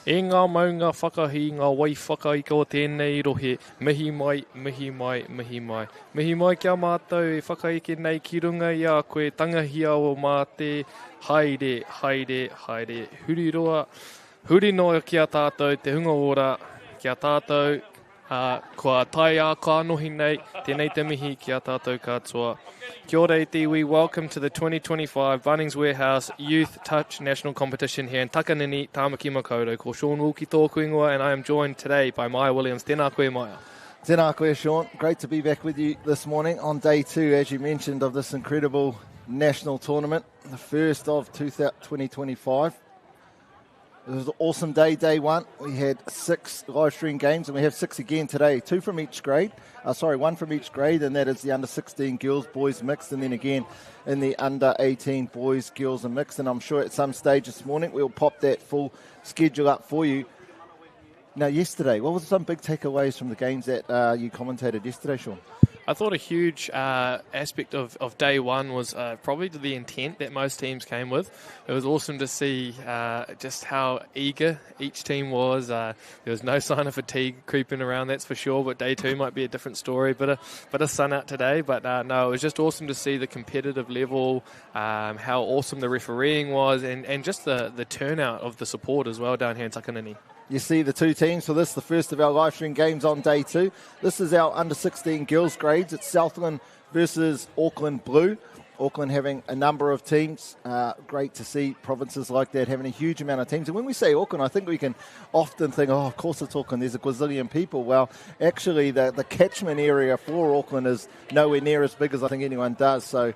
E ngā maunga whakahi ngā wai whakaiko tēnei rohe, mihi mai, mihi mai, mihi mai. Mihi mai kia mātou e whakaike nei ki runga i a koe tangahia o mā te haere, haere, haere. Huri roa, huri noa kia tātou, te hunga ora, kia tātou, kua tai a ka nohi nei, tēnei te mihi kia tātou katoa. Kia ora e tiwi, welcome to the 2025 Bunnings Warehouse Youth Touch National Competition here in Takanini, Tāmaki Makaurau. Ko Sean Wilkie tōku ingoa, and I am joined today by Maya Williams. Tēnā koe, Maya. Tēnā koe, Sean. Great to be back with you this morning on day 2, as you mentioned, of this incredible national tournament, the first of 2025. It was an awesome day, day 1. We had 6 live stream games, and we have 6 again today. 2 from each grade. 1 from each grade, and that is the under-16 girls, boys mixed, and then again in the under-18 boys, girls and mixed. And I'm sure at some stage this morning we'll pop that full schedule up for you. Now, yesterday, what were some big takeaways from the games that you commentated yesterday, Sean? I thought a huge aspect of day 1 was probably the intent that most teams came with. It was awesome to see just how eager each team was. There was no sign of fatigue creeping around, that's for sure, but day 2 might be a different story. Bit of sun out today, but no, it was just awesome to see the competitive level, how awesome the refereeing was, and just the turnout of the support as well down here in Takanini. You see the 2 teams for this, the first of our live stream games on day 2. This is our under-16 girls grades. It's Southland versus Auckland Blue. Auckland having a number of teams. Great to see provinces like that having a huge amount of teams. And when we say Auckland, I think we can often think, oh, of course it's Auckland, there's a gazillion people. Well, actually the catchment area for Auckland is nowhere near as big as I think anyone does. So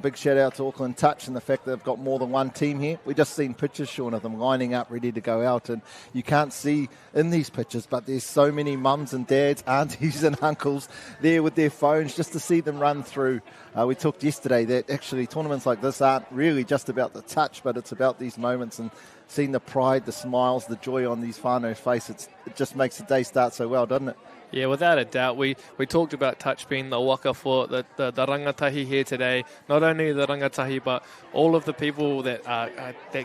big shout out to Auckland Touch and the fact that they've got more than one team here. We've just seen pictures, Sean, of them lining up ready to go out, and you can't see in these pictures, but there's so many mums and dads, aunties and uncles there with their phones just to see them run through. We talked yesterday that actually tournaments like this aren't really just about the touch, but it's about these moments and seeing the pride, the smiles, the joy on these whānau's faces. It just makes the day start so well, doesn't it? Yeah, without a doubt. We talked about touch being the waka for the rangatahi here today. Not only the rangatahi, but all of the people that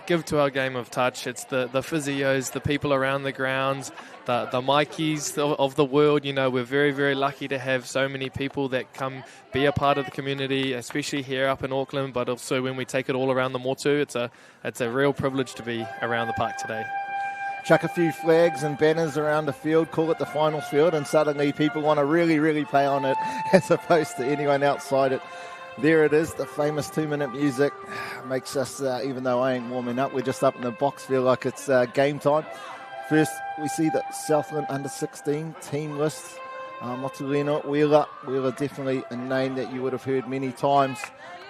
give to our game of touch. It's the physios, the people around the grounds, the Mikeys of the world. You know, we're very, very lucky to have so many people that come be a part of the community, especially here up in Auckland, but also when we take it all around the motu. It's a real privilege to be around the park today. Chuck a few flags and banners around the field, call it the finals field, and suddenly people want to really, really play on it as opposed to anyone outside it. There it is, the famous 2-minute music. Makes us, even though I ain't warming up, we're just up in the box, feel like it's game time. First, we see the Southland under-16 team list. Motueno, Wheeler definitely a name that you would have heard many times.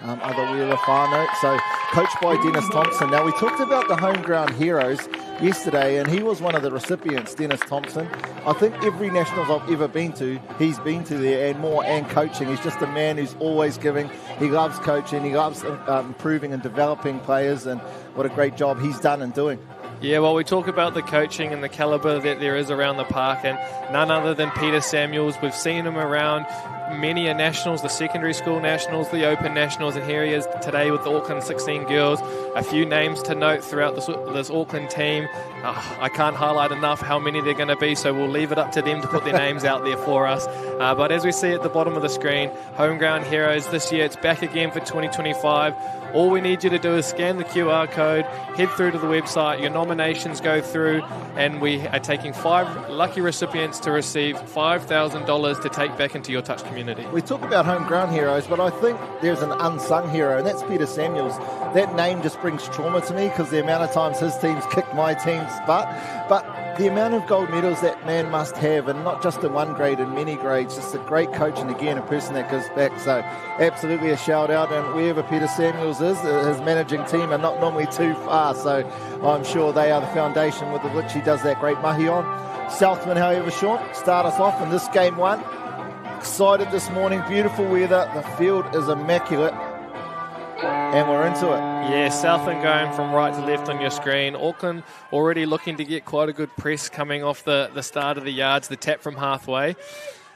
Other Wheeler whānau. So, coached by Dennis Thompson. Now, we talked about the home ground heroes yesterday, and he was one of the recipients, Dennis Thompson. I think every Nationals I've ever been to, he's been to there, and more, and coaching. He's just a man who's always giving. He loves coaching. He loves improving and developing players, and what a great job he's done and doing. Yeah, well, we talk about the coaching and the calibre that there is around the park, and none other than Peter Samuels. We've seen him around many a Nationals, the secondary school Nationals, the Open Nationals, and here he is today with the Auckland 16 girls. A few names to note throughout this Auckland team. I can't highlight enough how many they're going to be, so we'll leave it up to them to put their names out there for us. But as we see at the bottom of the screen, home ground heroes this year, it's back again for 2025. All we need you to do is scan the QR code, head through to the website, your nominations go through, and we are taking 5 lucky recipients to receive $5,000 to take back into your touch community. We talk about home ground heroes, but I think there's an unsung hero, and that's Peter Samuels. That name just brings trauma to me because the amount of times his team's kicked my team's butt. But the amount of gold medals that man must have, and not just in one grade, in many grades, just a great coach, and again, a person that gives back. So absolutely a shout out, and wherever Peter Samuels is, his managing team are not normally too far, so I'm sure they are the foundation with which he does that great mahi on. Southland, however, Sean, start us off in this game 1. Excited this morning, beautiful weather, the field is immaculate, and we're into it. Yeah, Southland going from right to left on your screen. Auckland already looking to get quite a good press coming off the start of the yards, the tap from halfway.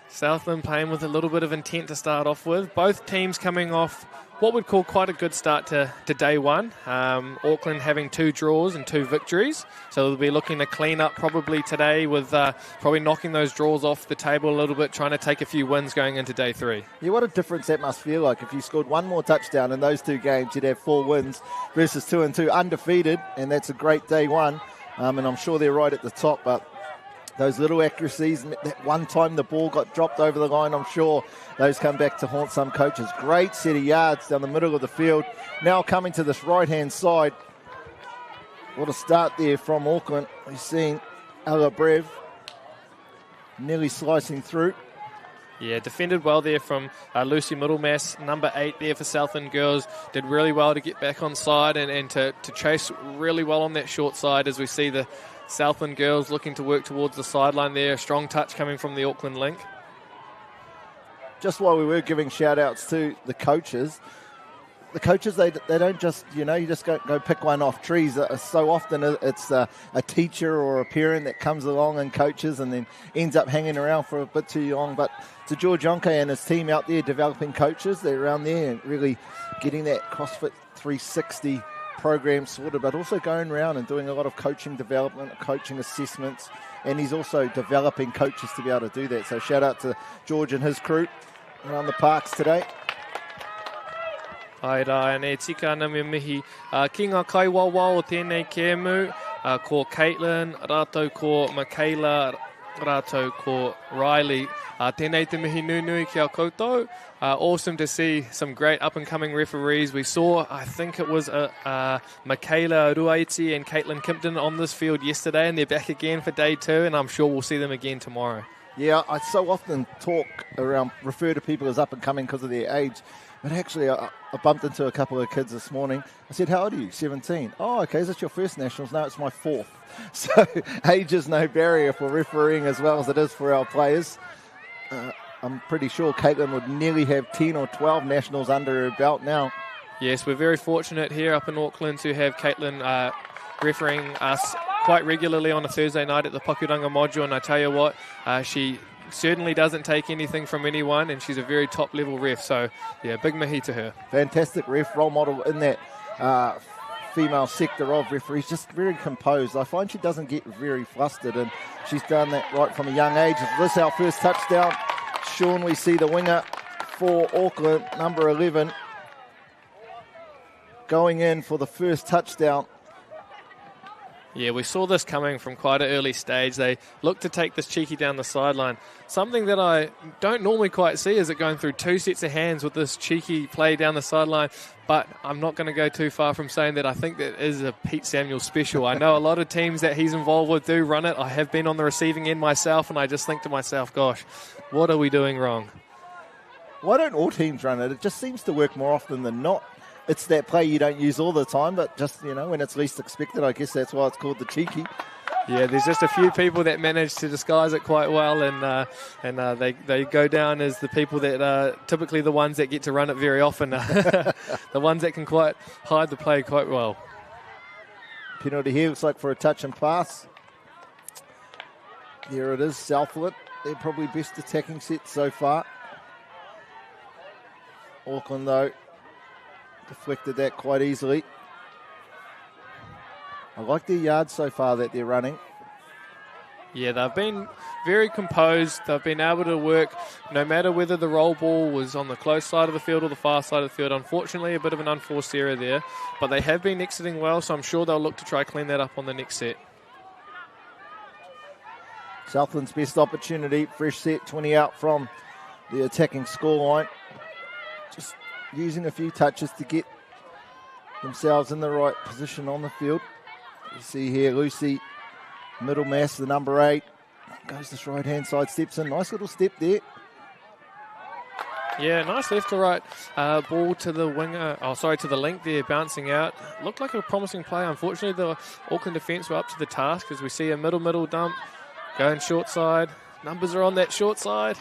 Southland playing with a little bit of intent to start off with. Both teams coming off what we'd call quite a good start to day one. Auckland having 2 draws and 2 victories. So they'll be looking to clean up probably today with probably knocking those draws off the table a little bit, trying to take a few wins going into day 3. Yeah, what a difference that must feel like. If you scored 1 more touchdown in those 2 games, you'd have 4 wins versus 2 and 2 undefeated, and that's a great day 1. And I'm sure they're right at the top, but those little accuracies, that one time the ball got dropped over the line, I'm sure those come back to haunt some coaches. Great set of yards down the middle of the field. Now coming to this right-hand side. What a start there from Auckland. We've seen Ella Brev nearly slicing through. Yeah, defended well there from Lucy Middlemass, number 8 there for Southland girls. Did really well to get back on side and to chase really well on that short side as we see the Southland girls looking to work towards the sideline there. A strong touch coming from the Auckland link. Just while we were giving shout-outs to the coaches, they don't just, you just go pick one off trees. So often it's a teacher or a parent that comes along and coaches and then ends up hanging around for a bit too long. But to George Yonke and his team out there developing coaches, they're around there and really getting that CrossFit 360 program sorted, but also going around and doing a lot of coaching development, coaching assessments, and he's also developing coaches to be able to do that. So shout out to George and his crew around the parks today. Ai rā, e tika ana me mihi. Ki ngā kaiwawa o tēnei kēmu, ko Caitlin, rātou ko Michaela, rātou ko Riley. Tēnei te mihi nui ki a koutou. Awesome to see some great up-and-coming referees. We saw, I think it was Michaela Ruaiti and Caitlin Kimpton on this field yesterday, and they're back again for day 2, and I'm sure we'll see them again tomorrow. Yeah, I so often refer to people as up-and-coming because of their age. But actually, I bumped into a couple of kids this morning. I said, how old are you? 17. Oh, okay, is this your first nationals? No, it's my 4th. So age is no barrier for refereeing as well as it is for our players. I'm pretty sure Caitlin would nearly have 10 or 12 nationals under her belt now. Yes, we're very fortunate here up in Auckland to have Caitlin refereeing us quite regularly on a Thursday night at the Pakuranga module. And I tell you what, she certainly doesn't take anything from anyone, and she's a very top-level ref. So, yeah, big mahi to her. Fantastic ref, role model in that female sector of referees, just very composed. I find she doesn't get very flustered, and she's done that right from a young age. Is this our first touchdown? Sean, we see the winger for Auckland, number 11, going in for the first touchdown. Yeah, we saw this coming from quite an early stage. They looked to take this cheeky down the sideline. Something that I don't normally quite see is it going through 2 sets of hands with this cheeky play down the sideline. But I'm not going to go too far from saying that I think that is a Pete Samuels special. I know a lot of teams that he's involved with do run it. I have been on the receiving end myself, and I just think to myself, gosh, what are we doing wrong? Why don't all teams run it? It just seems to work more often than not. It's that play you don't use all the time, but just, when it's least expected, I guess that's why it's called the cheeky. Yeah, there's just a few people that manage to disguise it quite well, and they go down as the people that are typically the ones that get to run it very often, the ones that can quite hide the play quite well. Penalty here, looks like for a touch and pass. There it is, Southland. They're probably best attacking set so far. Auckland, though, deflected that quite easily. I like their yards so far that they're running. Yeah, they've been very composed. They've been able to work no matter whether the roll ball was on the close side of the field or the far side of the field. Unfortunately, a bit of an unforced error there. But they have been exiting well, so I'm sure they'll look to try clean that up on the next set. Southland's best opportunity. Fresh set, 20 out from the attacking scoreline. Just using a few touches to get themselves in the right position on the field. You see here Lucy Middlemass, the number 8, goes this right-hand side, steps in. Nice little step there. Yeah, nice left to right ball to the winger. To the link there, bouncing out. Looked like a promising play. Unfortunately, the Auckland defence were up to the task as we see a middle dump going short side. Numbers are on that short side.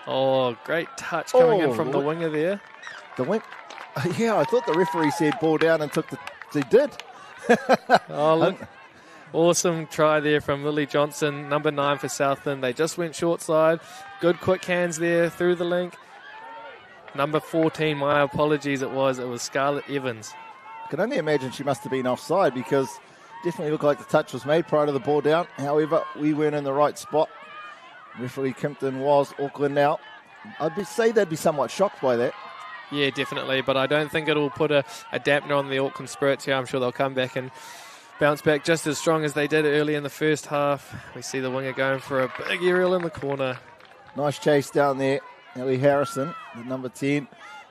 Oh, great touch coming in from the winger there. The wing. Yeah, I thought the referee said ball down and took the. He did. Oh, look. Awesome try there from Lily Johnson, number 9 for Southland. They just went short side. Good quick hands there through the link. Number 14, my apologies, it was Scarlett Evans. I can only imagine she must have been offside, because definitely looked like the touch was made prior to the ball down. However, we weren't in the right spot. Referee Kimpton was. Auckland now, I'd say they'd be somewhat shocked by that. Yeah, definitely, but I don't think it'll put a dampener on the Auckland spirits here. I'm sure they'll come back and bounce back just as strong as they did early in the first half. We see the winger going for a big aerial in the corner. Nice chase down there. Ellie Harrison, the number 10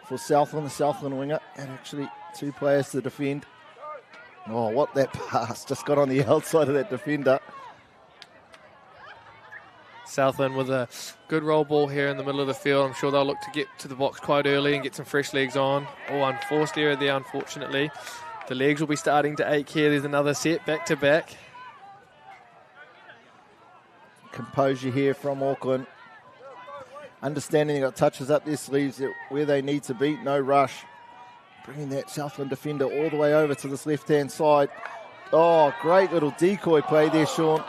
for Southland, the Southland winger, and actually 2 players to defend. Oh, what that pass. Just got on the outside of that defender. Southland with a good roll ball here in the middle of the field. I'm sure they'll look to get to the box quite early and get some fresh legs on. Oh, unforced error there, unfortunately. The legs will be starting to ache here. There's another set back to back. Composure here from Auckland. Understanding they got touches up their sleeves where they need to be. No rush. Bringing that Southland defender all the way over to this left-hand side. Oh, great little decoy play there, Sean.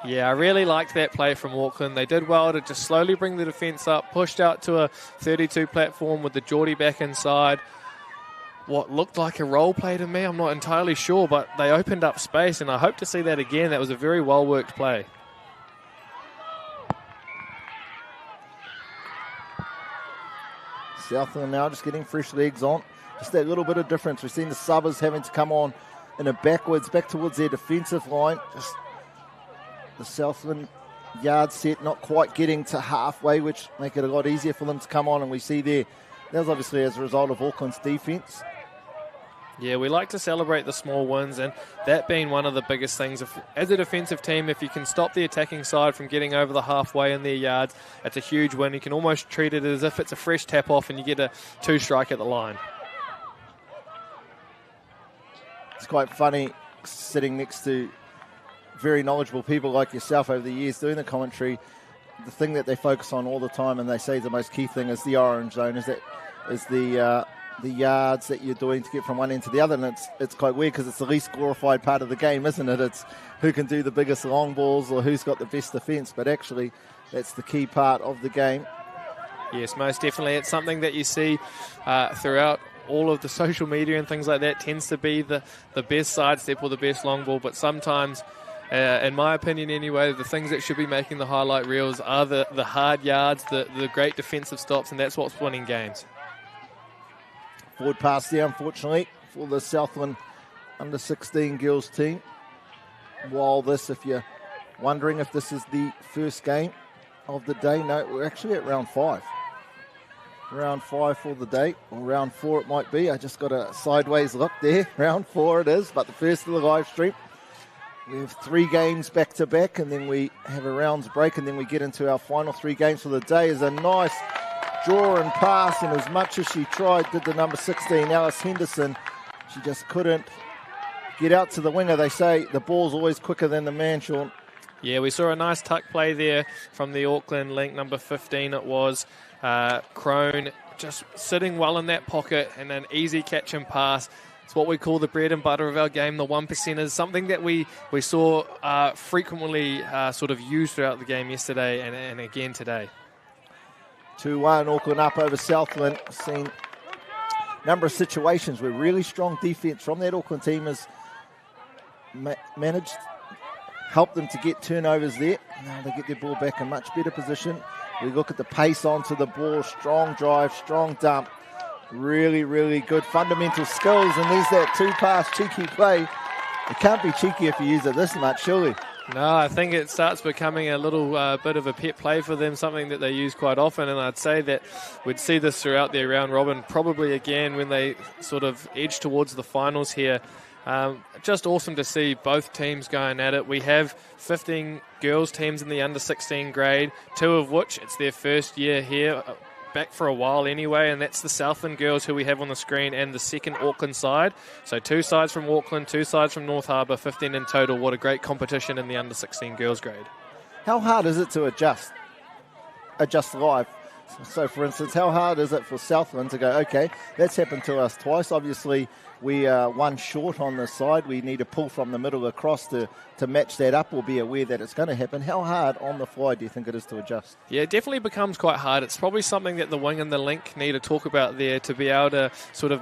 Yeah, I really liked that play from Auckland. They did well to just slowly bring the defence up, pushed out to a 32 platform with the Geordie back inside. What looked like a role play to me, I'm not entirely sure, but they opened up space, and I hope to see that again. That was a very well-worked play. Southland now just getting fresh legs on. Just that little bit of difference. We've seen the subbers having to come on in a back towards their defensive line. Just the Southland yard set not quite getting to halfway, which make it a lot easier for them to come on. And we see there, that was obviously as a result of Auckland's defence. Yeah, we like to celebrate the small wins, and that being one of the biggest things. As a defensive team, if you can stop the attacking side from getting over the halfway in their yards, it's a huge win. You can almost treat it as if it's a fresh tap-off and you get a 2-strike at the line. It's quite funny sitting next to very knowledgeable people like yourself over the years doing the commentary. The thing that they focus on all the time, and they say the most key thing, is the orange zone, is the yards that you're doing to get from one end to the other. And it's quite weird because it's the least glorified part of the game, isn't it? It's who can do the biggest long balls or who's got the best defence, but actually that's the key part of the game. Yes, most definitely. It's something that you see throughout all of the social media and things like that. Tends to be the best sidestep or the best long ball, but sometimes, in my opinion anyway, the things that should be making the highlight reels are the hard yards, the great defensive stops, and that's what's winning games. Forward pass there, unfortunately, for the Southland under-16 girls team. While this, if you're wondering if this is the first game of the day, no, we're actually at round 5. Round 5 for the day, or round 4 it might be. I just got a sideways look there. Round 4 it is, but the first of the live stream. We have 3 games back-to-back, and then we have a rounds break, and then we get into our final 3 games for the day. Is a nice draw and pass, and as much as she tried, did the number 16, Alice Henderson, she just couldn't get out to the winger. They say the ball's always quicker than the man, Sean. Yeah, we saw a nice tuck play there from the Auckland link, number 15 it was. Crone just sitting well in that pocket, and an easy catch and pass. It's what we call the bread and butter of our game, the 1%ers, something that we saw frequently sort of used throughout the game yesterday and again today. 2-1, Auckland up over Southland. Seen a number of situations where really strong defence from that Auckland team has managed, helped them to get turnovers there. Now they get their ball back in much better position. We look at the pace onto the ball, strong drive, strong dump. Really, really good fundamental skills, and there's that 2-pass cheeky play. It can't be cheeky if you use it this much, surely. No, I think it starts becoming a little bit of a pet play for them, something that they use quite often, and I'd say that we'd see this throughout their round robin, probably again when they sort of edge towards the finals here. Just awesome to see both teams going at it. We have 15 girls teams in the under-16 grade, 2 of which it's their first year here, back for a while anyway, and that's the Southland girls who we have on the screen and the second Auckland side. So 2 sides from Auckland, 2 sides from North Harbour, 15 in total. What a great competition in the under-16 girls grade. How hard is it to adjust live? So, for instance, how hard is it for Southland to go, okay, that's happened to us twice. Obviously, we are one short on the side. We need to pull from the middle across to match that up or be aware that it's going to happen. How hard on the fly do you think it is to adjust? Yeah, it definitely becomes quite hard. It's probably something that the wing and the link need to talk about there to be able to sort of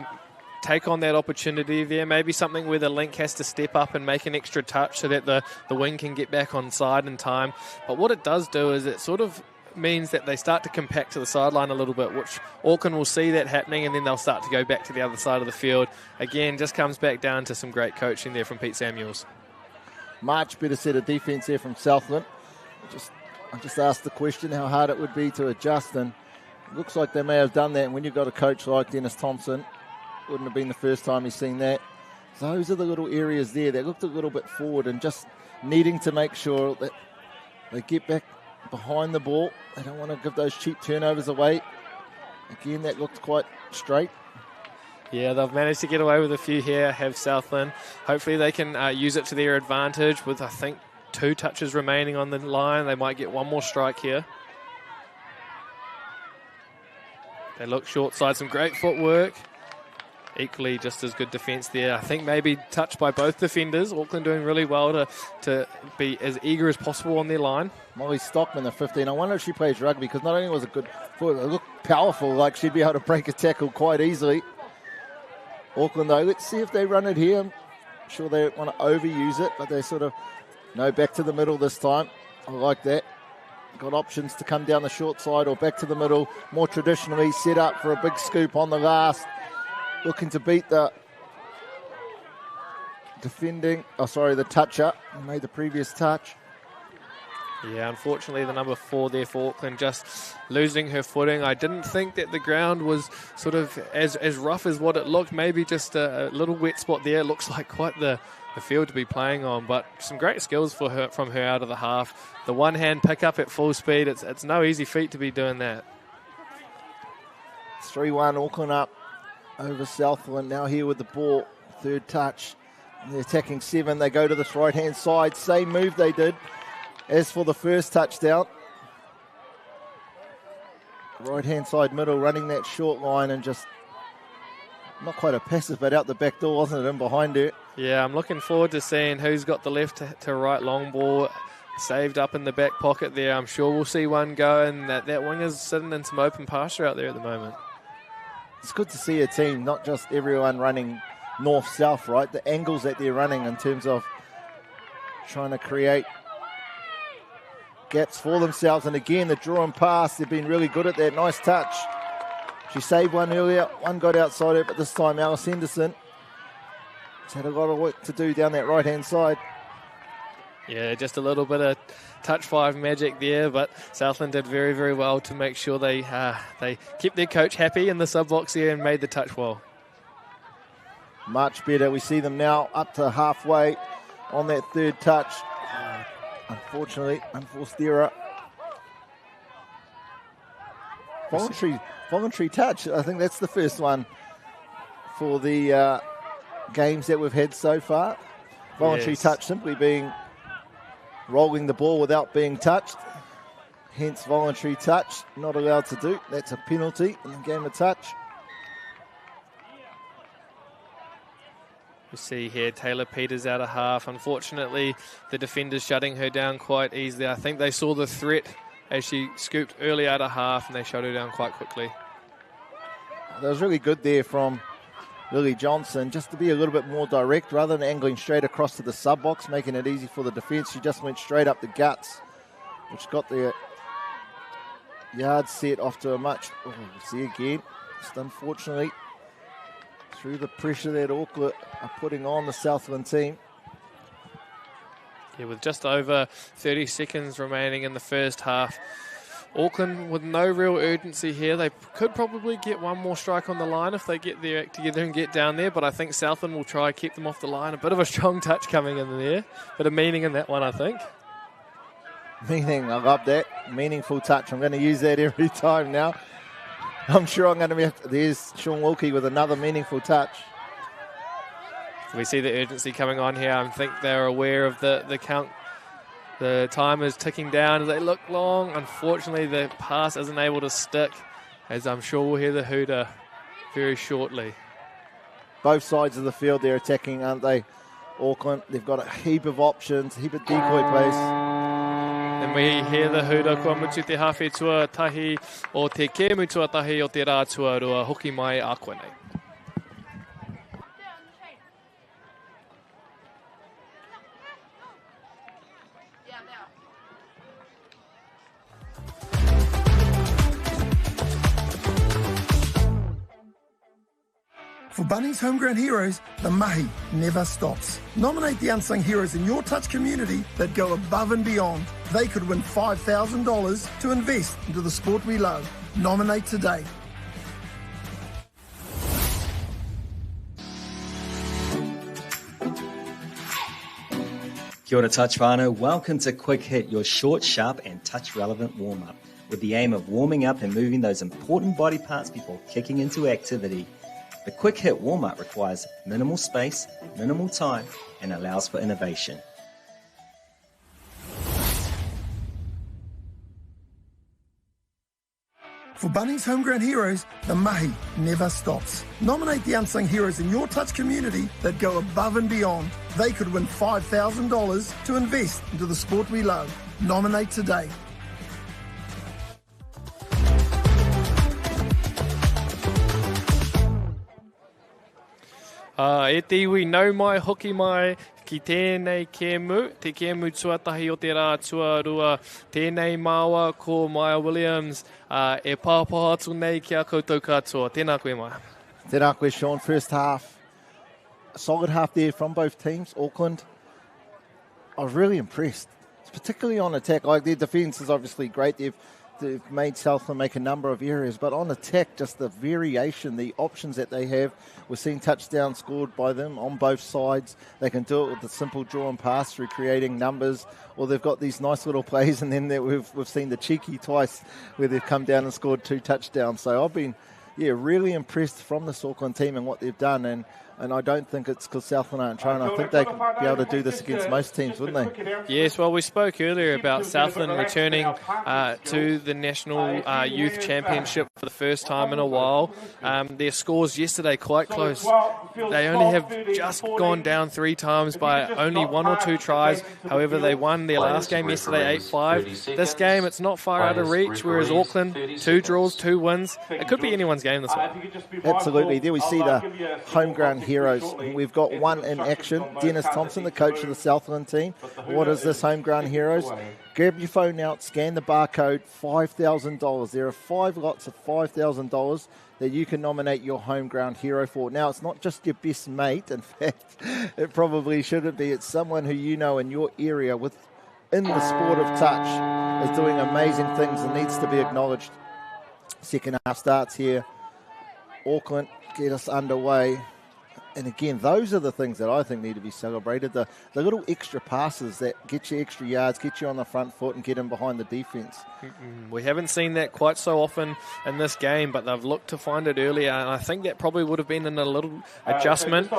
take on that opportunity there. Maybe something where the link has to step up and make an extra touch so that the wing can get back on side in time. But what it does do is it sort of means that they start to compact to the sideline a little bit, which Auckland will see that happening, and then they'll start to go back to the other side of the field. Again, just comes back down to some great coaching there from Pete Samuels. Much better set of defence there from Southland. I just asked the question how hard it would be to adjust, and it looks like they may have done that. And when you've got a coach like Dennis Thompson, wouldn't have been the first time he's seen that. So those are the little areas there that looked a little bit forward and just needing to make sure that they get back behind the ball. They don't want to give those cheap turnovers away. Again, that looked quite straight. Yeah, they've managed to get away with a few here, have Southland. Hopefully they can use it to their advantage with, I think, 2 touches remaining on the line. They might get one more strike here. They look short side, some great footwork. Equally just as good defence there. I think maybe touched by both defenders. Auckland doing really well to be as eager as possible on their line. Molly Stockman, the 15. I wonder if she plays rugby, because not only was it good foot, it looked powerful, like she'd be able to break a tackle quite easily. Auckland, though, let's see if they run it here. I'm sure they don't want to overuse it, but they sort of, no, back to the middle this time. I like that. Got options to come down the short side or back to the middle. More traditionally set up for a big scoop on the last. Looking to beat the the toucher who made the previous touch. Yeah, unfortunately the number 4 there for Auckland just losing her footing. I didn't think that the ground was sort of as rough as what it looked. Maybe just a little wet spot there. It looks like quite the field to be playing on, but some great skills from her out of the half. The one-hand pick up at full speed, it's no easy feat to be doing that. 3-1 Auckland up over Southland. Now here with the ball, third touch. They're attacking 7. They go to this right-hand side. Same move they did as for the first touchdown. Right-hand side middle, running that short line and just not quite a passive, but out the back door, wasn't it, in behind her. Yeah, I'm looking forward to seeing who's got the left to right long ball saved up in the back pocket there. I'm sure we'll see one go, and that wing is sitting in some open pasture out there at the moment. It's good to see a team, not just everyone running north-south, right? The angles that they're running in terms of trying to create gaps for themselves. And again, the draw and pass, they've been really good at that. Nice touch. She saved one earlier. One got outside it, but this time Alice Henderson has had a lot of work to do down that right-hand side. Yeah, just a little bit of touch 5 magic there, but Southland did very, very well to make sure they kept their coach happy in the sub-box here and made the touch well. Much better. We see them now up to halfway on that third touch. Unfortunately, unforced error. Voluntary touch. I think that's the first one for the games that we've had so far. Voluntary touch simply being rolling the ball without being touched. Hence voluntary touch, not allowed to do. That's a penalty in the game of touch. You see here Taylor Peters out of half. Unfortunately, the defenders shutting her down quite easily. I think they saw the threat as she scooped early out of half, and they shut her down quite quickly. That was really good there from Lily Johnson, just to be a little bit more direct rather than angling straight across to the sub-box, making it easy for the defence. She just went straight up the guts, which got the yard set off to a much... Oh, see again, just unfortunately, through the pressure that Auckland are putting on the Southland team. Yeah, with just over 30 seconds remaining in the first half, Auckland with no real urgency here. They could probably get one more strike on the line if they get their act together and get down there, but I think Southland will try to keep them off the line. A bit of a strong touch coming in there. Bit of meaning in that one, I think. Meaning, I love that. Meaningful touch. I'm going to use that every time now. I'm sure I'm going to be... There's Sean Wilkie with another meaningful touch. We see the urgency coming on here. I think they're aware of the count, The time is ticking down as they look long. Unfortunately, the pass isn't able to stick, as I'm sure we'll hear the hooter very shortly. Both sides of the field they're attacking, aren't they? Auckland, they've got a heap of options, a heap of decoy plays. And we hear the hooter, kua mutu te hawhi tuatahi o te kēmu tuatahi o te rā tuarua, hoki mai a koe nei. For Bunnings Homegrown Heroes, the mahi never stops. Nominate the unsung heroes in your touch community that go above and beyond. They could win $5,000 to invest into the sport we love. Nominate today. Kia ora touch whānau, welcome to Quick Hit, your short, sharp and touch relevant warm-up, with the aim of warming up and moving those important body parts before kicking into activity. The Quick Hit warm-up requires minimal space, minimal time, and allows for innovation. For Bunnings Homegrown Heroes, the mahi never stops. Nominate the unsung heroes in your touch community that go above and beyond. They could win $5,000 to invest into the sport we love. Nominate today. E te iwi nau mai, hoki mai, ki tēnei kēmu, te kēmu tuatahi o te rā tuarua, tēnei māua ko Maya Williams, e pāpā atu nei ki a koutou katoa. Tēnā koe mai. Tēnā koe, Sean. First half, a solid half there from both teams. Auckland, I was really impressed, particularly on attack. Like, their defence is obviously great. They've made Southland make a number of areas, but on attack, just the variation, the options that they have. We're seeing touchdowns scored by them on both sides. They can do it with a simple draw and pass through creating numbers, or they've got these nice little plays, and then we've seen the cheeky twice where they've come down and scored 2 touchdowns. So I've been really impressed from this Auckland team and what they've done, and I don't think it's because Southland aren't trying. I think they could be able to do this against most teams, wouldn't they? Yes, well, we spoke earlier about Southland returning to the National Youth Championship for the first time in a while. Their scores yesterday quite close. They only have just gone down 3 times by only 1 or 2 tries. However, they won their last game yesterday 8-5. This game, it's not far out of reach, whereas Auckland, 2 draws, 2 wins. It could be anyone's game this one. Absolutely. There we see the homegrown heroes. We've got one in action. Dennis Thompson, the coach of the Southland team. What is this homegrown heroes? Grab your phone out, scan the barcode, $5,000. There are 5 lots of $5,000 that you can nominate your homegrown hero for. Now, it's not just your best mate. In fact, it probably shouldn't be. It's someone who you know in your area in the sport of touch is doing amazing things and needs to be acknowledged. Second half starts here. Auckland get us underway. And again, those are the things that I think need to be celebrated. The little extra passes that get you extra yards, get you on the front foot and get in behind the defence. We haven't seen that quite so often in this game, but they've looked to find it earlier. And I think that probably would have been in a little adjustment.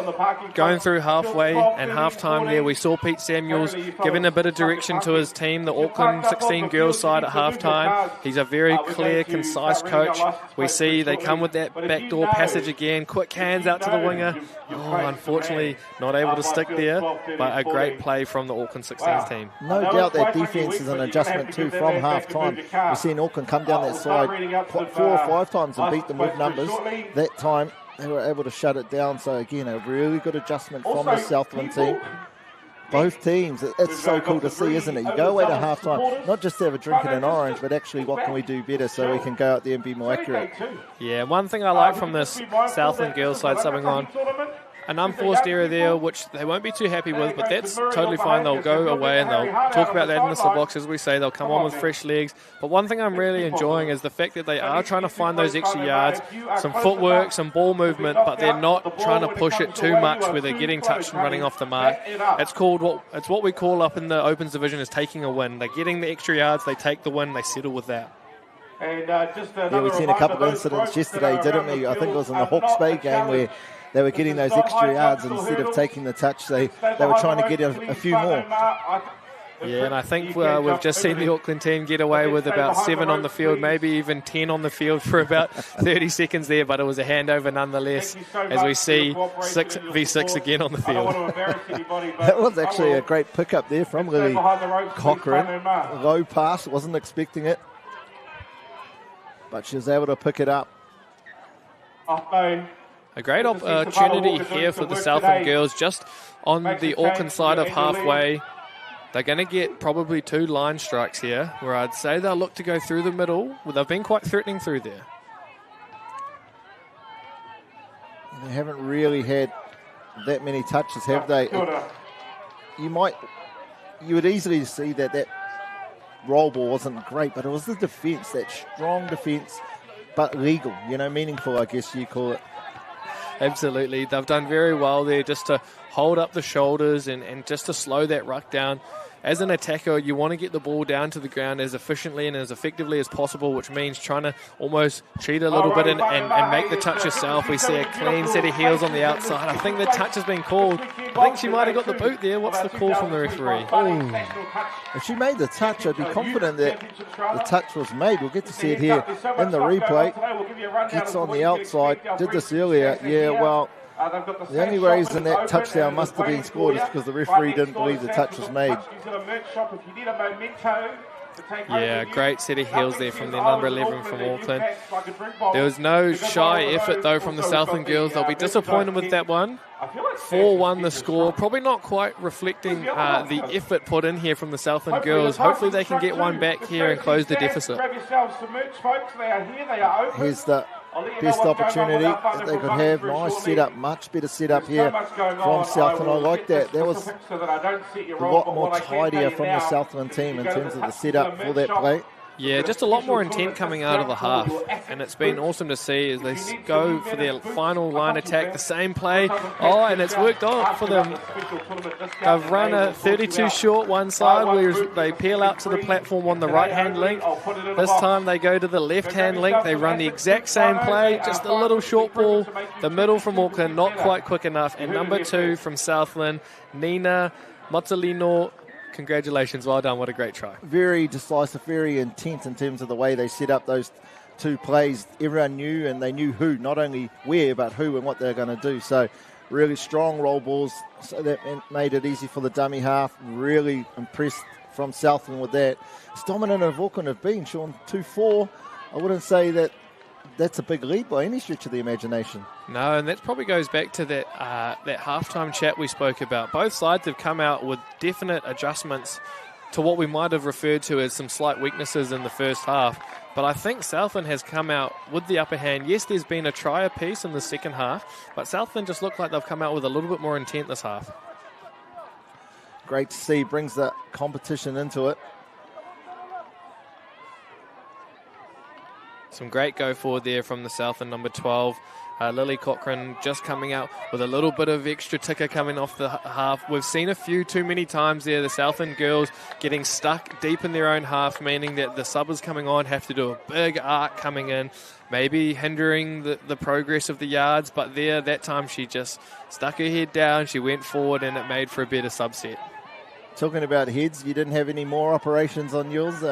Going through halfway and half-time there, we saw Pete Samuels giving a bit of direction to his team, the Auckland 16 girls side at half-time. He's a very clear, concise coach. We see they come with that backdoor passage again, quick hands out to the winger. Oh, unfortunately, not able to stick there, but a great play from the Auckland 16s team. No doubt that defence is an adjustment too from half-time. We've seen Auckland come down that side 4 or 5 times and beat them with numbers. That time, they were able to shut it down. So, again, a really good adjustment from the Southland team. Both teams, it's so cool to see, isn't it? You go away to half-time, not just to have a drink and an orange, but actually what can we do better so we can go out there and be more accurate. Yeah, one thing I like from this Southland girls side subbing on, an unforced error there, which they won't be too happy with, but that's totally fine. They'll go away and they'll talk about that in the sub box, as we say. They'll come on with fresh legs. But one thing I'm really enjoying is the fact that they are trying to find those extra yards, some footwork, some ball movement, but they're not trying to push it too much where they're getting touched and running off the mark. It's what we call up in the Opens division is taking a win. They're getting the extra yards, they take the win, they settle with that. Yeah, we've seen a couple of incidents yesterday, didn't we? I think it was in the Hawke's Bay game where they were getting those extra yards, and instead of taking the touch, they were trying to get a few more. Yeah, and I think we've just seen the Auckland team get away with about 7 on the field, maybe even 10 on the field for about 30 seconds there, but it was a handover nonetheless, as we see 6v6 again on the field. That was actually a great pickup there from Lily Cochrane. Low pass, wasn't expecting it, but she was able to pick it up. A great opportunity here for the Southland girls, just on the Auckland side of halfway. They're going to get probably 2 line strikes here, where I'd say they'll look to go through the middle. Well, they've been quite threatening through there. They haven't really had that many touches, have they? You would easily see that roll ball wasn't great, but it was the defence, that strong defence, but legal, meaningful, I guess you call it. Absolutely. They've done very well there just to hold up the shoulders and just to slow that ruck down. As an attacker, you want to get the ball down to the ground as efficiently and as effectively as possible, which means trying to almost cheat a little bit and make the touch yourself. We see a clean set of heels on the outside. I think the touch has been called. I think she might have got the boot there. What's the call from the referee? If she made the touch, I'd be confident that the touch was made. We'll get to see it here in the replay. Gets on the outside. Did this earlier. Yeah, well, the only reason that touchdown must have been scored is because the referee didn't believe the touch was made. Yeah, great set of heels there from the number 11 from Auckland. There was no shy effort, though, from the Southland girls. They'll be disappointed with that one. 4-1 the score. Probably not quite reflecting the effort put in here from the Southland girls. Hopefully they can get one back here and close the deficit. Here's the best opportunity that they could have. Nice setup, much better setup here from Southland. I like that. That was a lot more tidier from the Southland team in terms of the setup for that play. Yeah, just a lot more intent coming out of the half, and it's been awesome to see as they go for their final line attack, the same play. Oh, and it's worked out for them. They've run a 32 short one side, where they peel out to the platform on the right-hand link. This time they go to the left-hand link. They run the exact same play, just a little short ball. The middle from Auckland, not quite quick enough. And number 2 from Southland, Nina Mozzolino. Congratulations, well done, what a great try. Very decisive, very intense in terms of the way they set up those 2 plays. Everyone knew, and they knew who, not only where, but who and what they're going to do. So really strong roll balls, so that made it easy for the dummy half. Really impressed from Southland with that. As dominant as Auckland have been, Sean, 2-4, I wouldn't say that that's a big lead by any stretch of the imagination. No, and that probably goes back to that halftime chat we spoke about. Both sides have come out with definite adjustments to what we might have referred to as some slight weaknesses in the first half. But I think Southland has come out with the upper hand. Yes, there's been a try apiece in the second half, but Southland just look like they've come out with a little bit more intent this half. Great to see, brings the competition into it. Some great go forward there from the Southland number 12. Lily Cochrane just coming out with a little bit of extra ticker coming off the half. We've seen a few too many times there, the Southland girls getting stuck deep in their own half, meaning that the subbers coming on have to do a big arc coming in, maybe hindering the progress of the yards. But there, that time she just stuck her head down, she went forward, and it made for a better subset. Talking about heads, you didn't have any more operations on yours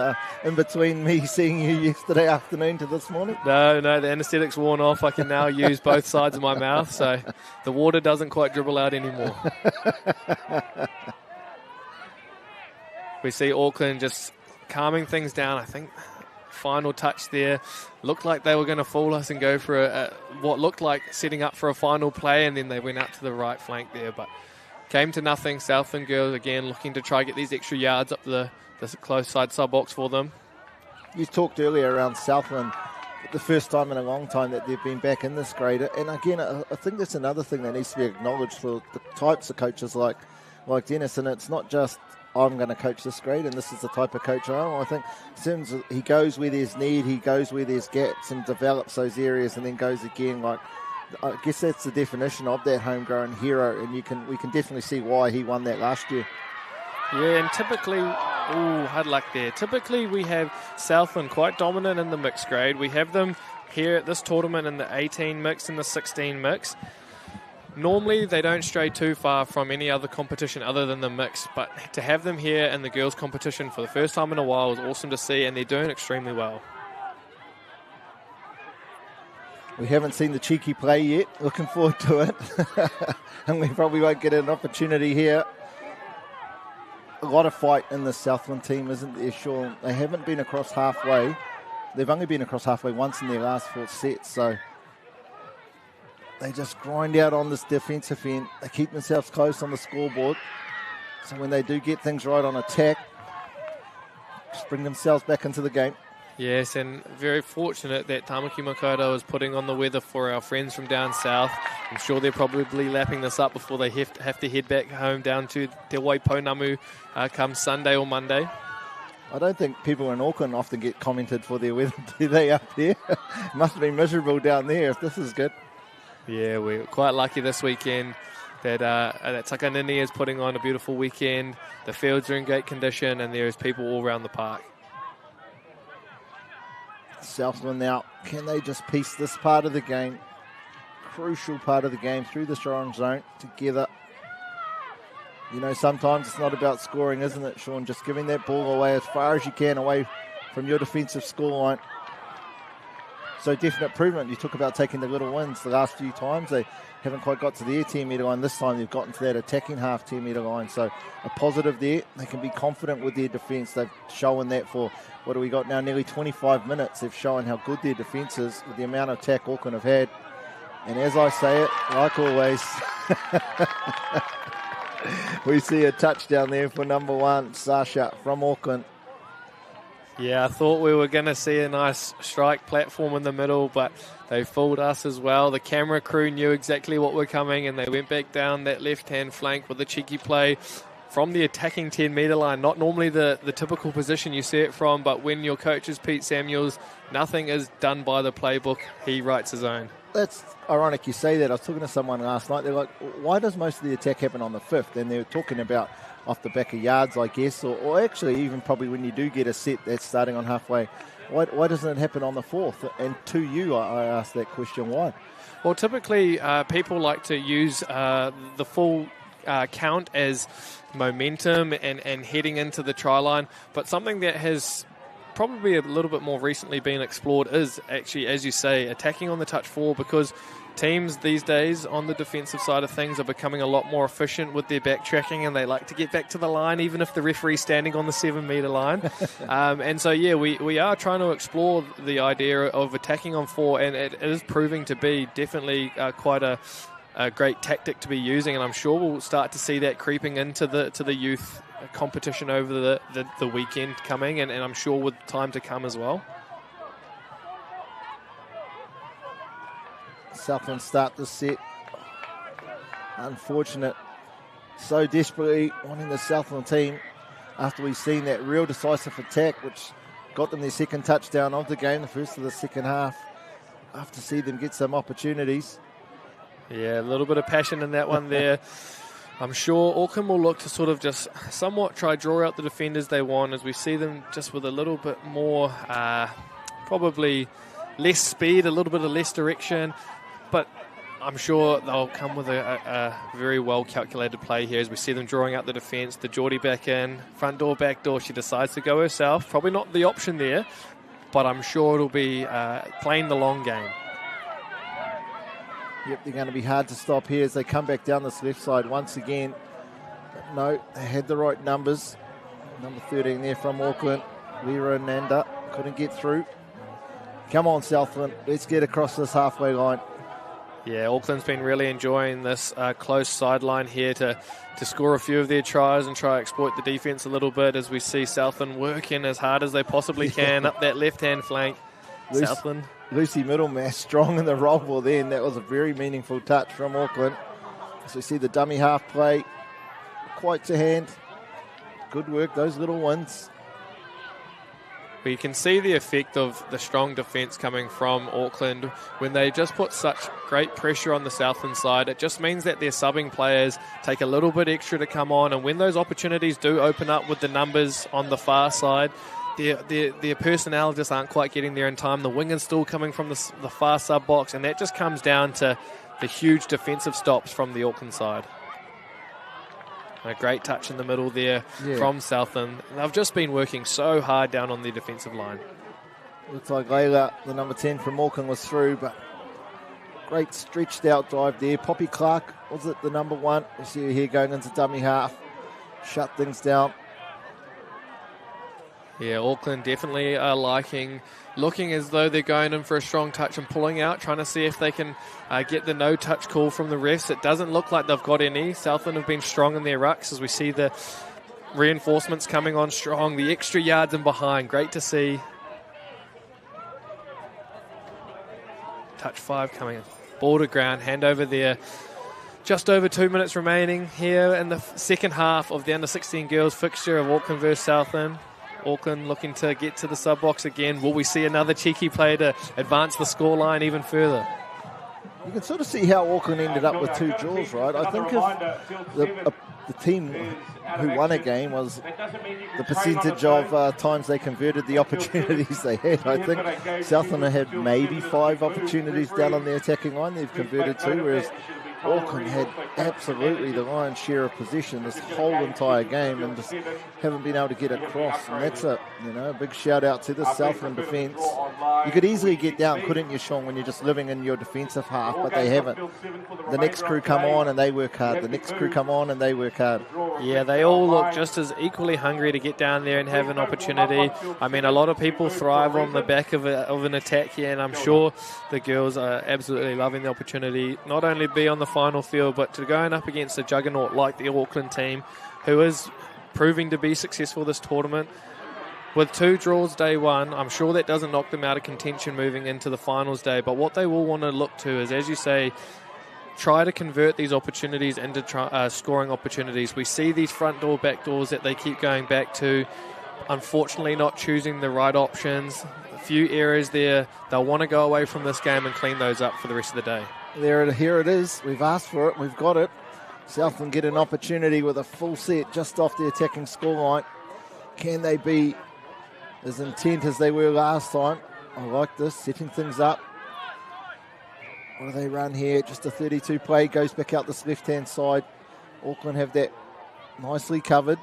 in between me seeing you yesterday afternoon to this morning? No, the anaesthetic's worn off. I can now use both sides of my mouth, so the water doesn't quite dribble out anymore. We see Auckland just calming things down. I think final touch there. Looked like they were going to fool us and go for what looked like setting up for a final play, and then they went out to the right flank there, but came to nothing. Southland girls again looking to try to get these extra yards up the close side sub box for them. You talked earlier around Southland, the first time in a long time that they've been back in this grade. And again, I think that's another thing that needs to be acknowledged for the types of coaches like Dennis. And it's not just, I'm going to coach this grade and this is the type of coach I am. I think he goes where there's need, he goes where there's gaps and develops those areas, and then goes again. I guess that's the definition of that homegrown hero, and we can definitely see why he won that last year. Yeah, and typically, hard luck there. Typically we have Southland quite dominant in the mixed grade. We have them here at this tournament in the 18 mix and the 16 mix. normally they don't stray too far from any other competition other than the mix, but to have them here in the girls' competition for the first time in a while is awesome to see, and they're doing extremely well. We haven't seen the cheeky play yet. Looking forward to it. And we probably won't get an opportunity here. A lot of fight in the Southland team, isn't there, Sean? They haven't been across halfway. They've only been across halfway once in their last 4 sets, so they just grind out on this defensive end. They keep themselves close on the scoreboard. So when they do get things right on attack, just bring themselves back into the game. Yes, and very fortunate that Tamaki Makaurau is putting on the weather for our friends from down south. I'm sure they're probably lapping this up before they have to head back home down to Te Waipounamu come Sunday or Monday. I don't think people in Auckland often get commented for their weather, do they, up there? Must be miserable down there if this is good. Yeah, we're quite lucky this weekend that Takanini is putting on a beautiful weekend. The fields are in great condition, and there's people all around the park. Southland now, can they just piece this part of the game, crucial part of the game, through the strong zone together? You know, sometimes it's not about scoring, isn't it, Sean? Just giving that ball away as far as you can away from your defensive scoreline. So definite improvement. You talk about taking the little wins the last few times. They haven't quite got to their 10-metre line. This time they've gotten to that attacking half 10-metre line. So a positive there. They can be confident with their defence. They've shown that for, what do we got now, nearly 25 minutes. They've shown how good their defence is with the amount of attack Auckland have had. And as I say it, like always, we see a touchdown there for number 1, Sasha from Auckland. Yeah, I thought we were going to see a nice strike platform in the middle, but they fooled us as well. The camera crew knew exactly what were coming, and they went back down that left-hand flank with a cheeky play from the attacking 10-metre line. Not normally the typical position you see it from, but when your coach is Pete Samuels, nothing is done by the playbook. He writes his own. That's ironic you say that. I was talking to someone last night. They're like, why does most of the attack happen on the 5th? And they're talking about off the back of yards, I guess, or actually even probably when you do get a set that's starting on halfway. Why doesn't it happen on the 4th? And to you, I asked that question, why? Well, typically people like to use the full count as momentum and heading into the try line, but something that has probably a little bit more recently been explored is actually, as you say, attacking on the touch 4, because teams these days on the defensive side of things are becoming a lot more efficient with their backtracking, and they like to get back to the line even if the referee's standing on the 7-metre line. And so, yeah, we are trying to explore the idea of attacking on 4, and it is proving to be definitely quite a great tactic to be using, and I'm sure we'll start to see that creeping into the youth competition over the weekend coming, and I'm sure with time to come as well. Southland start this set. Unfortunate. So desperately wanting the Southland team after we've seen that real decisive attack which got them their second touchdown of the game, the first of the second half. After see them get some opportunities. Yeah, a little bit of passion in that one there. I'm sure Auckland will look to sort of just somewhat try draw out the defenders they want, as we see them just with a little bit more, probably less speed, a little bit of less direction. But I'm sure they'll come with a very well-calculated play here as we see them drawing out the defence. The Geordie back in, front door, back door. She decides to go herself. Probably not the option there, but I'm sure it'll be playing the long game. Yep, they're going to be hard to stop here as they come back down this left side once again. But no, they had the right numbers. Number 13 there from Auckland, Lira Nanda, couldn't get through. Come on, Southland, let's get across this halfway line. Yeah, Auckland's been really enjoying this close sideline here to score a few of their tries and try to exploit the defence a little bit, as we see Southland working as hard as they possibly can up that left-hand flank. Southland. Lucy Middlemass strong in the roll ball then. That was a very meaningful touch from Auckland. So we see the dummy half play quite to hand. Good work, those little ones. But you can see the effect of the strong defence coming from Auckland when they just put such great pressure on the Southland side. It just means that their subbing players take a little bit extra to come on, and when those opportunities do open up with the numbers on the far side, their personnel just aren't quite getting there in time. The wing is still coming from the far sub box, and that just comes down to the huge defensive stops from the Auckland side. A great touch in the middle there from Southland. They've just been working so hard down on the defensive line. Looks like Layla, the number 10 from Auckland, was through, but great stretched out drive there. Poppy Clark, was it the number 1? You see her here going into dummy half. Shut things down. Yeah, Auckland definitely are looking as though they're going in for a strong touch and pulling out, trying to see if they can get the no-touch call from the refs. It doesn't look like they've got any. Southland have been strong in their rucks as we see the reinforcements coming on strong, the extra yards in behind. Great to see. Touch 5 coming in. Ball to ground, hand over there. Just over 2 minutes remaining here in the second half of the under-16 girls fixture of Auckland versus Southland. Auckland looking to get to the sub-box again. Will we see another cheeky play to advance the scoreline even further? You can sort of see how Auckland ended up with 2 draws, right? I think if the team who won a game was the percentage of times they converted the opportunities they had. I think Southland had maybe 5 opportunities down on the attacking line. They've converted 2, whereas Auckland had absolutely the lion's share of possession this whole entire game and just haven't been able to get across. And that's a big shout out to the Southland defence. You could easily get down, couldn't you, Sean, when you're just living in your defensive half, but they haven't. The next crew come on and they work hard. The next crew come on and they work hard. Yeah, they all look just as equally hungry to get down there and have an opportunity. I mean, a lot of people thrive on the back of an attack here, and I'm sure the girls are absolutely loving the opportunity, not only to be on the final field, but to going up against a juggernaut like the Auckland team, who is proving to be successful this tournament. With 2 draws day 1, I'm sure that doesn't knock them out of contention moving into the finals day, but what they will want to look to is, as you say, try to convert these opportunities into scoring opportunities. We see these front door, back doors that they keep going back to, unfortunately not choosing the right options. A few errors there. They'll want to go away from this game and clean those up for the rest of the day. Here it is. We've asked for it. We've got it. Southland get an opportunity with a full set just off the attacking scoreline. Can they be as intent as they were last time? I like this, setting things up. What do they run here? Just a 32 play, goes back out this left-hand side. Auckland have that nicely covered.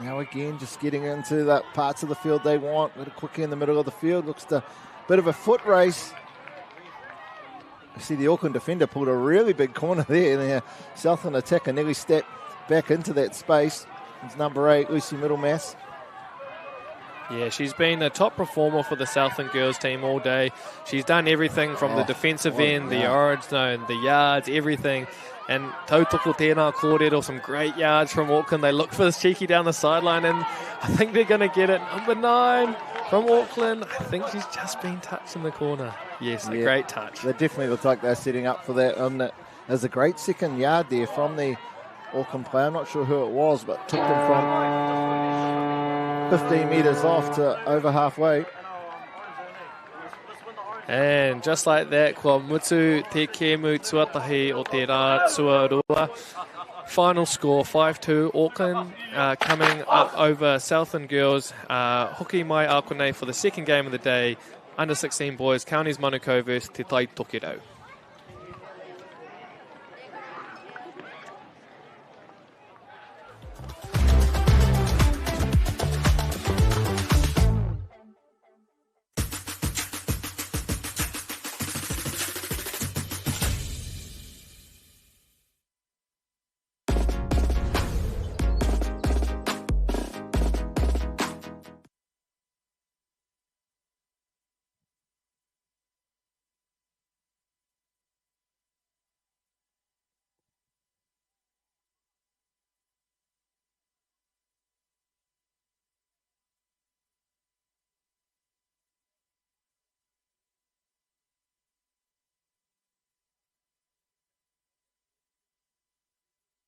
Now again, just getting into that parts of the field they want. A little quicker in the middle of the field. Looks to bit of a foot race. You see the Auckland defender pulled a really big corner there. And the Southland attacker nearly stepped back into that space. It's number 8, Lucy Middlemass. Yeah, she's been a top performer for the Southland girls team all day. She's done everything from the defensive end, the orange zone, the yards, everything. And tautoko tēnā kōrero, some great yards from Auckland. They look for this cheeky down the sideline, and I think they're going to get it. Number 9 from Auckland. I think she's just been touched in the corner. Yes, a great touch. They definitely look like they're setting up for that. There's a great second yard there from the Auckland player. I'm not sure who it was, but took them from 15 metres off to over halfway. And just like that, kua mutu te kēmu tuatahi o te rā tuarua. Final score, 5-2. Auckland coming up over Southland girls. Hoki mai a konei for the second game of the day. Under 16 boys, Counties Manukau versus Te Tai Tokerau.